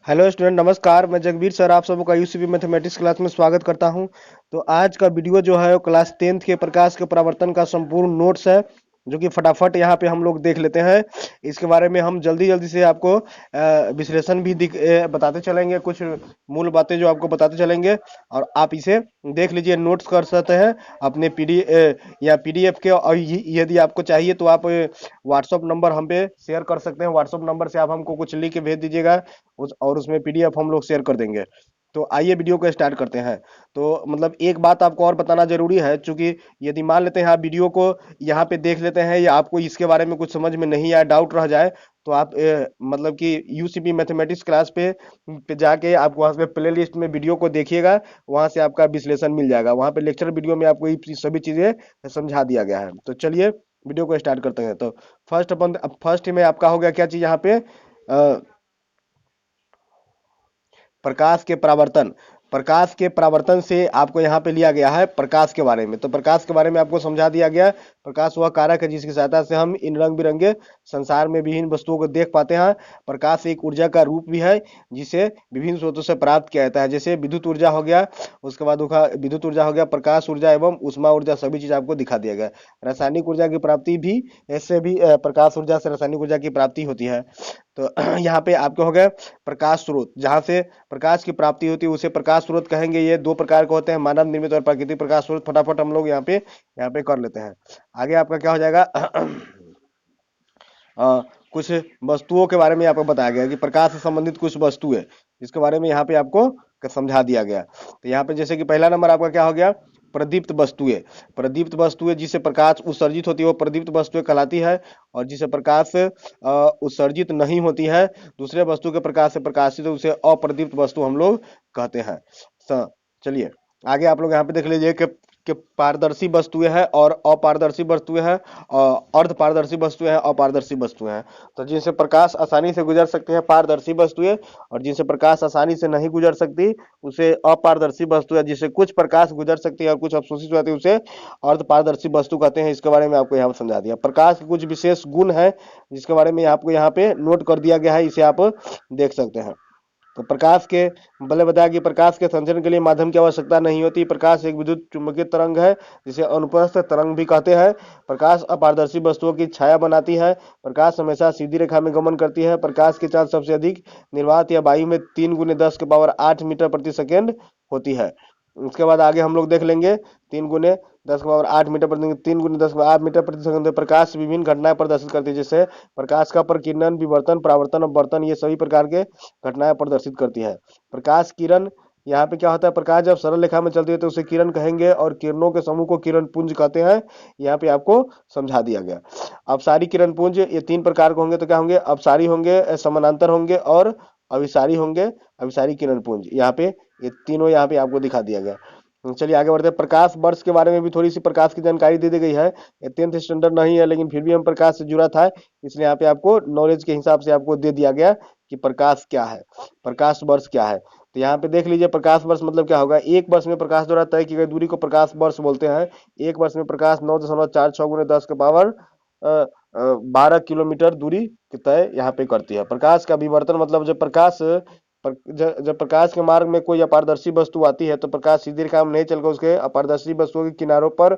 Hello student, नमस्कार। मैं Jagbir sir आप सबका यूसीपी मैथमेटिक्स क्लास में स्वागत करता हूं। तो आज का वीडियो जो है वो क्लास 10th के प्रकाश के परावर्तन का संपूर्ण नोट्स है, जो कि फटाफट यहाँ पे हम लोग देख लेते हैं। इसके बारे में हम जल्दी जल्दी से आपको विश्लेषण भी बताते चलेंगे, कुछ मूल बातें जो आपको बताते चलेंगे, और आप इसे देख लीजिए, नोट्स कर सकते हैं अपने या पीडीएफ के। और यदि आपको चाहिए तो आप व्हाट्सअप नंबर हम पे शेयर कर सकते हैं। व्हाट्सअप नंबर से आप हमको कुछ लिख के भेज दीजिएगा, और उसमें पीडीएफ हम लोग शेयर कर देंगे। तो आइए वीडियो को स्टार्ट करते हैं। तो मतलब एक बात आपको और बताना जरूरी है, क्योंकि यदि मान लेते हैं आप वीडियो को यहाँ पे देख लेते हैं या आपको इसके बारे में कुछ समझ में नहीं आया, डाउट रह जाए, तो आप मतलब कि यूसीपी मैथमेटिक्स क्लास पे जाके आप वहाँ पे प्ले लिस्ट में वीडियो को देखिएगा। वहाँ से आपका विश्लेषण मिल जाएगा। वहाँ पे लेक्चर वीडियो में आपको ये सभी चीजें समझा दिया गया है। तो चलिए वीडियो को स्टार्ट करते हैं। तो फर्स्ट में आपका हो गया क्या चीज यहाँ पे, प्रकाश के परावर्तन। प्रकाश के परावर्तन से आपको यहाँ पे लिया गया है प्रकाश के बारे में। तो प्रकाश के बारे में आपको समझा दिया गया। प्रकाश वह कारक है जिसकी सहायता से हम इन रंग बिरंगे संसार में विभिन्न वस्तुओं को देख पाते हैं। प्रकाश एक ऊर्जा का रूप भी है जिसे विभिन्न स्रोतों से प्राप्त किया जाता है, जैसे विद्युत ऊर्जा हो गया, उसके बाद विद्युत ऊर्जा हो गया, प्रकाश ऊर्जा एवं उष्मा ऊर्जा, सभी चीज आपको दिखा दिया गया। रासायनिक ऊर्जा की प्राप्ति भी ऐसे भी प्रकाश ऊर्जा से रासायनिक ऊर्जा की प्राप्ति होती है। तो यहाँ पे आपके हो गए प्रकाश स्रोत, जहाँ से प्रकाश की प्राप्ति होती है उसे प्रकाश स्रोत कहेंगे। ये दो प्रकार के होते हैं, मानव निर्मित और प्राकृतिक प्रकाश स्रोत। फटाफट हम लोग यहाँ पे कर लेते हैं। आगे आपका क्या हो जाएगा कुछ वस्तुओं के बारे में आपको बताया गया कि प्रकाश से संबंधित कुछ वस्तु है, जिसके बारे में यहाँ पे आपको समझा दिया गया। तो यहाँ पे जैसे कि पहला नंबर आपका क्या हो गया, प्रदीप्त वस्तुएं। प्रदीप्त वस्तुएं जिससे प्रकाश उत्सर्जित होती है वो प्रदीप्त वस्तुएं कहलाती है। और जिसे प्रकाश उत्सर्जित नहीं होती है, दूसरे वस्तु के प्रकाश से प्रकाशित, उसे अप्रदीप्त वस्तु हम लोग कहते हैं। चलिए आगे आप लोग यहाँ पे देख लीजिए कि पारदर्शी वस्तुएं हैं और अपारदर्शी वस्तुएं हैं, और अर्ध पारदर्शी वस्तुएं हैं, अपारदर्शी वस्तुएं हैं। तो जिनसे प्रकाश आसानी से गुजर सकते हैं पारदर्शी वस्तुएं, और जिनसे प्रकाश आसानी से नहीं गुजर सकती उसे अपारदर्शी वस्तु है। जिससे कुछ प्रकाश गुजर सकती है और कुछ अवशोषित हो जाती है उसे अर्ध पारदर्शी वस्तु कहते हैं। इसके बारे में आपको यहाँ पर समझा दिया। प्रकाश के कुछ विशेष गुण है जिसके बारे में आपको यहाँ पे नोट कर दिया गया है, इसे आप देख सकते हैं। तो प्रकाश के पहले बताया कि प्रकाश के संचरण के लिए माध्यम की आवश्यकता नहीं होती। प्रकाश एक विद्युत चुंबकीय तरंग है जिसे अनुप्रस्थ तरंग भी कहते हैं। प्रकाश अपारदर्शी वस्तुओं की छाया बनाती है। प्रकाश हमेशा सीधी रेखा में गमन करती है। प्रकाश की चाल सबसे अधिक निर्वात या वायु में 3 × 10⁸ होती है। उसके बाद आगे हम लोग देख लेंगे 3 × 10⁸ मीटर, 3 × 10⁸ मीटर प्रकाश विभिन्न घटनाएं प्रदर्शित करती है, जैसे प्रकाश का प्रकीर्णन, विवर्तन, परावर्तन, अपवर्तन, ये सभी प्रकार के घटनाएं प्रदर्शित करती है। प्रकाश किरण, यहाँ पे क्या होता है, प्रकाश जब सरल रेखा में चलती है तो उसे किरण कहेंगे, और किरणों के समूह को किरण पुंज कहते हैं। यहाँ पे आपको समझा दिया गया। अपसारी किरण पुंज ये 3 प्रकार के होंगे। तो क्या होंगे, अपसारी होंगे, समानांतर होंगे, और अभिसारी होंगे। अभिसारी किरण पुंज यहाँ पे ये तीनों यहाँ पे आपको दिखा दिया गया। चलिए आगे बढ़ते हैं। प्रकाश वर्ष के बारे में भी थोड़ी सी प्रकाश की जानकारी दे दी गई है। ये 10th स्टैंडर्ड नहीं है, लेकिन फिर भी हम प्रकाश से जुड़ा था, इसलिए यहाँ पे आपको नॉलेज के हिसाब से आपको दे दिया गया कि प्रकाश क्या है, प्रकाश वर्ष क्या है। तो यहाँ पे देख लीजिए, प्रकाश वर्ष मतलब क्या होगा, एक वर्ष में प्रकाश द्वारा तय की गई दूरी को प्रकाश वर्ष बोलते हैं। एक वर्ष में प्रकाश 9.46 × 10⁻10 12 किलोमीटर दूरी तय यहाँ पे करती है। प्रकाश का विवर्तन मतलब जब प्रकाश के मार्ग में कोई अपारदर्शी वस्तु आती है तो प्रकाश सीधी रेखा में नहीं चलकर उसके अपारदर्शी वस्तुओं के किनारों पर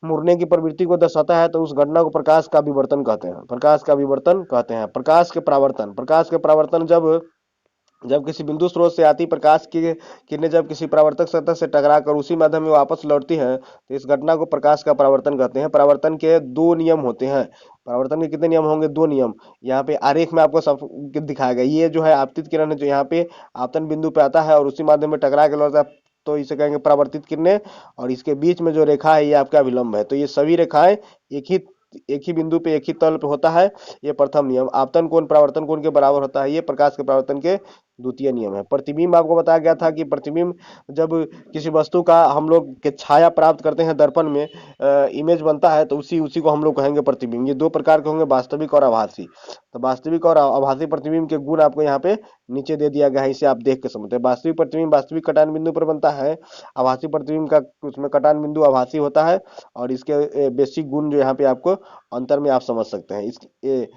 मुड़ने की प्रवृत्ति को दर्शाता है, तो उस घटना को प्रकाश का विवर्तन कहते हैं। प्रकाश का विवर्तन कहते हैं। प्रकाश के परावर्तन, प्रकाश के परावर्तन जब जब किसी बिंदु स्रोत से आती प्रकाश की किरणें जब किसी परावर्तक सतह से टकराकर उसी माध्यम में वापस लौटती हैं, तो इस घटना को प्रकाश का परावर्तन कहते हैं। परावर्तन के दो नियम होते हैं। परावर्तन के कितने नियम होंगे, दो नियम। यहाँ पे आरेख में आपको सब दिखाया गया। ये जो है आपतित किरण है, जो यहाँ पे आपतन बिंदु पे आता है और उसी माध्यम में टकरा के लौटता है, तो इसे कहेंगे परावर्तित किरणें। और इसके बीच में जो रेखा है ये आपका विलंब है। तो ये सभी रेखाएं एक ही बिंदु पे एक ही तल पे होता है। ये प्रथम नियम। आपतन कोण परावर्तन कोण के बराबर होता है, ये प्रकाश के परावर्तन के द्वितीय नियम है। प्रतिबिंब आपको बताया गया था कि प्रतिबिंब जब किसी वस्तु का हम लोग के छाया प्राप्त करते हैं दर्पण में, इमेज बनता है, तो उसी उसी को हम लोग कहेंगे प्रतिबिंब। ये दो प्रकार के होंगे, वास्तविक और आभासी। तो वास्तविक और आभासी प्रतिबिंब के गुण आपको यहाँ पे नीचे दे दिया गया है, इसे आप देख के समझते हैं। वास्तविक प्रतिबिंब वास्तविक कटान बिंदु पर बनता है। आभासी प्रतिबिंब का उसमें कटान बिंदु आभासी होता है। और इसके बेसिक गुण जो यहाँ पे आपको अंतर में आप समझ सकते हैं।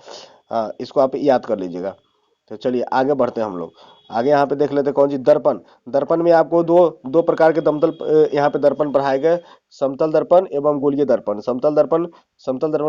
इसको आप याद कर लीजिएगा। तो चलिए आगे बढ़ते हैं हम लोग। आगे यहाँ पे देख लेते हैं कौन सी दर्पण। दर्पण में आपको दो दो प्रकार के दमतल यहाँ पे दर्पण पढ़ाए गए, समतल दर्पण एवं गोलीय दर्पण। समतल दर्पण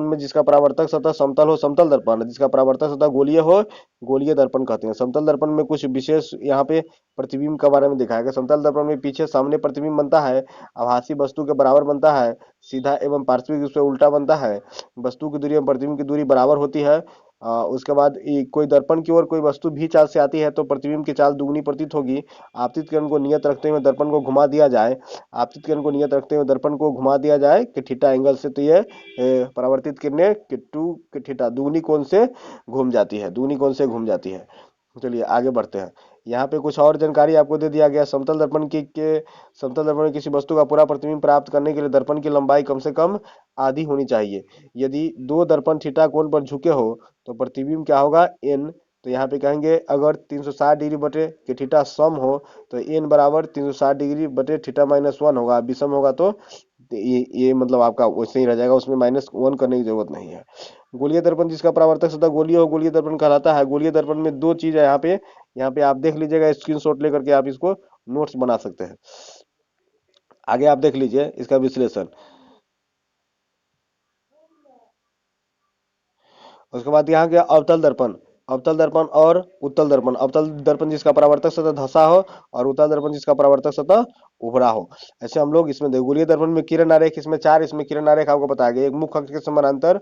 में जिसका परावर्तक सतह समतल हो समतल दर्पण, जिसका परावर्तक सतह गोलीय हो गोलीय दर्पण कहते हैं। समतल दर्पण में कुछ विशेष यहाँ पे प्रतिबिंब के बारे में दिखाया गया। समतल दर्पण में पीछे सामने प्रतिबिंब बनता है, आभासी वस्तु के बराबर बनता है, सीधा एवं पार्श्विक रूप से उल्टा बनता है, वस्तु की दूरी एवं प्रतिबिंब की दूरी बराबर होती है। उसके बाद कोई दर्पण की ओर कोई वस्तु भी चाल से आती है तो प्रतिबिंब की चाल दुगनी प्रतीत होगी। आपतित किरण को नियत रखते हुए दर्पण को घुमा दिया जाए, आपतित किरण को नियत रखते हुए दर्पण को घुमा दिया जाए कि थीटा एंगल से, तो ये परावर्तित किरणें कि टू कि थीटा दुगनी कोण से घूम जाती है, दुगनी कोण से घूम जाती है। चलिए आगे बढ़ते हैं। यहाँ पे कुछ और जानकारी आपको दे दिया गया। समतल दर्पण की के समतल दर्पण में किसी वस्तु का पूरा प्रतिबिंब प्राप्त करने के लिए दर्पण की लंबाई कम से कम आधी होनी चाहिए। यदि दो दर्पण थीटा कोण पर झुके हो तो प्रतिबिंब क्या होगा, एन। तो यहाँ पे कहेंगे अगर 360 डिग्री बटे कि थीटा सम हो तो एन बराबर 360 डिग्री बटे थीटा -1 होगा। विषम होगा तो ये मतलब आपका वैसे ही रह जाएगा, उसमें -1 करने की जरूरत नहीं है। गोलीय दर्पण जिसका परावर्तक सतह गोलीय हो गोलीय दर्पण कहलाता है। गोलीय दर्पण में दो चीज है यहाँ पे आप देख लीजिएगा, स्क्रीनशॉट लेकर के आप इसको नोट्स बना सकते हैं। आगे आप देख लीजिए इसका विश्लेषण। उसके बाद यहाँ के अवतल दर्पण, अवतल दर्पण और उत्तल दर्पण। अवतल दर्पण जिसका परावर्तक सतह धंसा हो और उत्तल दर्पण जिसका परावर्तक सतह उभरा हो। ऐसे हम लोग इसमें गोलीय दर्पण में किरण आरेख, इसमें चार इसमें किरण आरेख आपको बताया गया। एक मुख्य अक्ष के समानांतर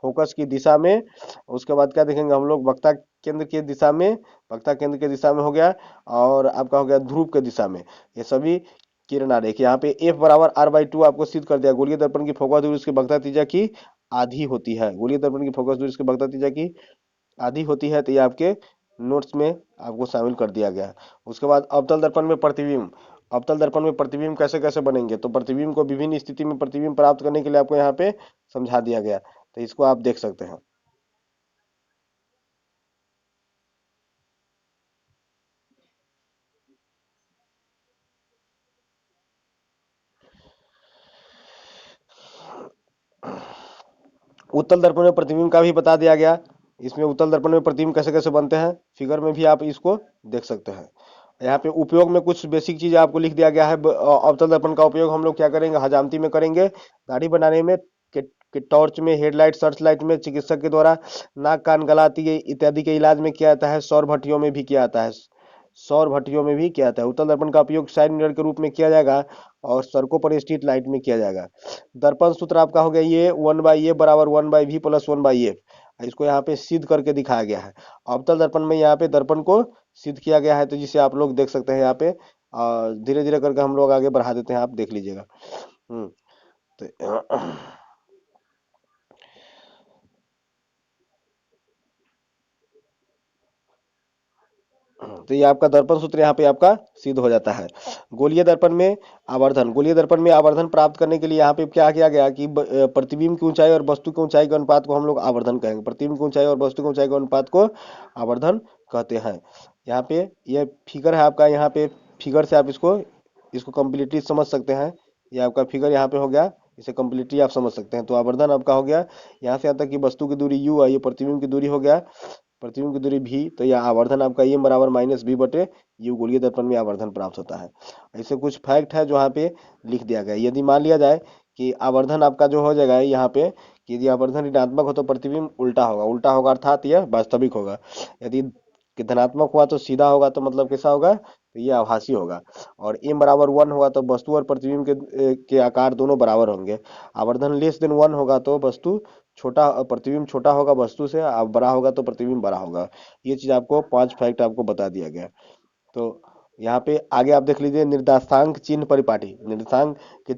फोकस की दिशा में, उसके बाद क्या देखेंगे हम लोग, वक्ता केंद्र की दिशा में, वक्ता केंद्र की दिशा में हो गया, और आपका हो गया ध्रुव के दिशा में। ये सभी किरण आरेख। यहाँ पे F बराबर R/2 आपको सिद्ध कर दिया। गोलीय दर्पण की फोकस दूरी उसकी वक्ता त्रिज्या की आधी होती है। गोलीय दर्पण की फोकस दूरी उसकी वक्ता त्रिज्या की आधी होती है। तो ये आपके नोट्स में आपको शामिल कर दिया गया है। उसके बाद अवतल दर्पण में प्रतिबिंब। अवतल दर्पण में प्रतिबिंब कैसे कैसे बनेंगे, तो प्रतिबिंब को विभिन्न स्थिति में प्रतिबिंब प्राप्त करने के लिए आपको यहाँ पे समझा दिया गया, तो इसको आप देख सकते हैं। उत्तल दर्पण में प्रतिबिंब का भी बता दिया गया। इसमें उत्तल दर्पण में प्रतिबिंब कैसे कैसे बनते हैं फिगर में भी आप इसको देख सकते हैं। यहाँ पे उपयोग में कुछ बेसिक चीज आपको लिख दिया गया है। अवतल दर्पण का उपयोग हम लोग क्या करेंगे, हजामती में करेंगे, दाढ़ी बनाने में, कि टॉर्च में, हेडलाइट सर्च लाइट में, चिकित्सक के द्वारा नाक कान गला इत्यादि के इलाज में किया जाता है। सौर भट्टियों में भी किया जाता है, सौर भट्टियों में भी किया जाता है। उत्तल दर्पण का उपयोग साइड मिरर के रूप में किया जाएगा और सड़कों पर स्ट्रीट लाइट में किया जाएगा। दर्पण सूत्र आपका हो गया ये 1/a बराबर 1/v प्लस 1/f। इसको यहाँ पे सिद्ध करके दिखाया गया है। अवतल दर्पण में यहाँ पे दर्पण को सिद्ध किया गया है, तो जिसे आप लोग देख सकते हैं यहाँ पे। धीरे धीरे करके हम लोग आगे बढ़ा देते हैं, आप देख लीजिएगा। तो तो ये आपका दर्पण सूत्र यहाँ पे आपका सिद्ध हो जाता है। गोलीय दर्पण में आवर्धन, गोलीय दर्पण में आवर्धन प्राप्त करने के लिए यहाँ पे क्या किया गया कि प्रतिबिंब की ऊंचाई और वस्तु की ऊंचाई के अनुपात को हम लोग आवर्धन कहेंगे। प्रतिबिंब की ऊंचाई और वस्तु की ऊंचाई के अनुपात को आवर्धन कहते हैं। यहाँ पे ये फिगर है आपका, यहाँ पे फिगर से आप इसको इसको कम्प्लीटली समझ सकते हैं। ये आपका फिगर यहाँ पे हो गया, इसे कम्प्लीटली आप समझ सकते हैं। तो आवर्धन आपका हो गया यहाँ से यहाँ तक कि वस्तु की दूरी u है, ये प्रतिबिंब की दूरी हो गया, प्रतिबिंब की दूरी भी, तो यह आवर्धन आपका एम बराबर -b बटे यू गोलीय दर्पण में आवर्धन प्राप्त होता है। ऐसे कुछ फैक्ट है जो यहाँ पे लिख दिया गया है। यदि मान लिया जाए कि आवर्धन आपका जो हो जाएगा यहाँ पे, कि यदि आवर्धन ऋणात्मक हो तो प्रतिबिंब उल्टा होगा, उल्टा होगा अर्थात यह वास्तविक होगा। यदि कि धनात्मक हुआ तो सीधा होगा, तो मतलब कैसा होगा, तो ये आभासी होगा। और m बराबर 1 होगा तो वस्तु और प्रतिबिंब के आकार दोनों बराबर होंगे। आवर्धन <<1 होगा तो वस्तु छोटा, प्रतिबिंब छोटा होगा वस्तु से, बड़ा होगा तो प्रतिबिंब बड़ा होगा। ये चीज आपको 5 फैक्ट आपको बता दिया गया। तो यहाँ पे आगे आप देख लीजिए, निर्देशांक चिन्ह परिपाटी। निर्देशांक के,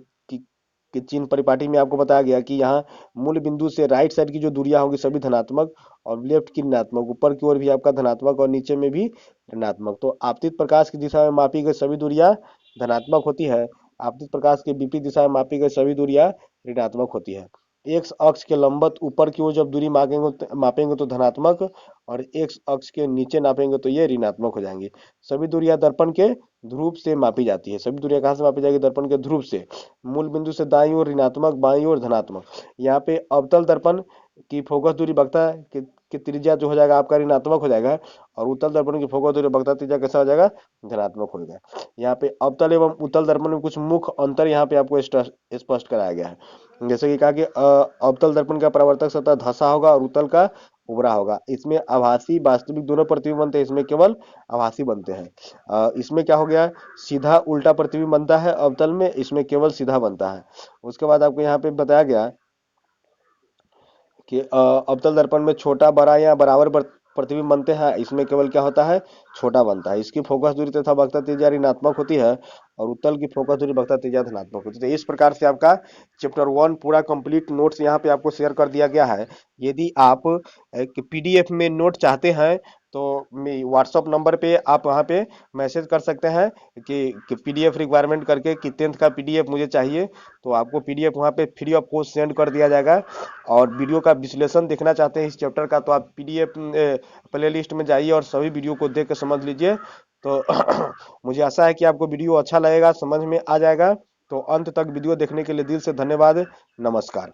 के चिन्ह परिपाटी में आपको बताया गया कि यहाँ मूल बिंदु से राइट साइड की जो दूरियां होंगी सभी धनात्मक, और लेफ्ट की ऋणात्मक, ऊपर की ओर भी आपका धनात्मक और नीचे में भी ऋणात्मक। तो आपतित प्रकाश की दिशा में मापी गई सभी दूरियां धनात्मक होती है, आपतित प्रकाश के विपरीत दिशा में मापी गई सभी दूरियां ऋणात्मक होती है। एक्स अक्ष के लंबवत ऊपर की ओर जब दूरी मापेंगे तो धनात्मक, और एक्स अक्ष के नीचे नापेंगे तो ये ऋणात्मक हो जाएंगे। सभी दूरियां दर्पण के ध्रुव से मापी जाती है। सभी दूरियां कहाँ से मापी जाएगी, दर्पण के ध्रुव से। मूल बिंदु से दाईं ओर ऋणात्मक, बाईं ओर धनात्मक। यहाँ पे अवतल दर्पण की फोकस दूरी वक्ता की त्रिज्या जो हो जाएगा आपका ऋणात्मक हो जाएगा, और उत्तल दर्पण की फोकस दूरी वक्रता त्रिज्या कैसा हो जाएगा, धनात्मक हो जाएगा। यहाँ पे अवतल एवं उत्तल दर्पण में कुछ मुख्य अंतर यहाँ पे आपको स्पष्ट कराया गया है। जैसे कि कहा कि अवतल दर्पण का परावर्तक सतह धंसा होगा और उत्तल का उभरा होगा। इसमें आभासी वास्तविक दोनों प्रतिबिंब बनते हैं, इसमें केवल आभासी बनते हैं। इसमें क्या हो गया, सीधा उल्टा प्रतिबिंब बनता है अवतल में, इसमें केवल सीधा बनता है। उसके बाद आपको यहाँ पे बताया गया कि अवतल दर्पण में छोटा बड़ा या बराबर प्रतिबिंब बनते हैं, इसमें केवल क्या होता है, छोटा बनता है। इसकी फोकस दूरी तथा वक्रता त्रिज्या ऋणात्मक होती है और उत्तल की फोकस दूरी वक्रता त्रिज्या धनात्मक होती है। तो इस प्रकार से आपका चैप्टर 1 पूरा कंप्लीट नोट्स यहाँ पे आपको शेयर कर दिया गया है। यदि आप पीडीएफ में नोट चाहते हैं तो व्हाट्सअप नंबर पे आप वहाँ पे मैसेज कर सकते हैं कि पीडीएफ रिक्वायरमेंट करके कि 10th का पीडीएफ मुझे चाहिए, तो आपको पीडीएफ वहाँ पे फ्री ऑफ कॉस्ट सेंड कर दिया जाएगा। और वीडियो का विश्लेषण देखना चाहते हैं इस चैप्टर का, तो आप पीडीएफ प्ले लिस्ट में जाइए और सभी वीडियो को देख के समझ लीजिए। तो मुझे आशा है कि आपको वीडियो अच्छा लगेगा, समझ में आ जाएगा। तो अंत तक वीडियो देखने के लिए दिल से धन्यवाद। नमस्कार।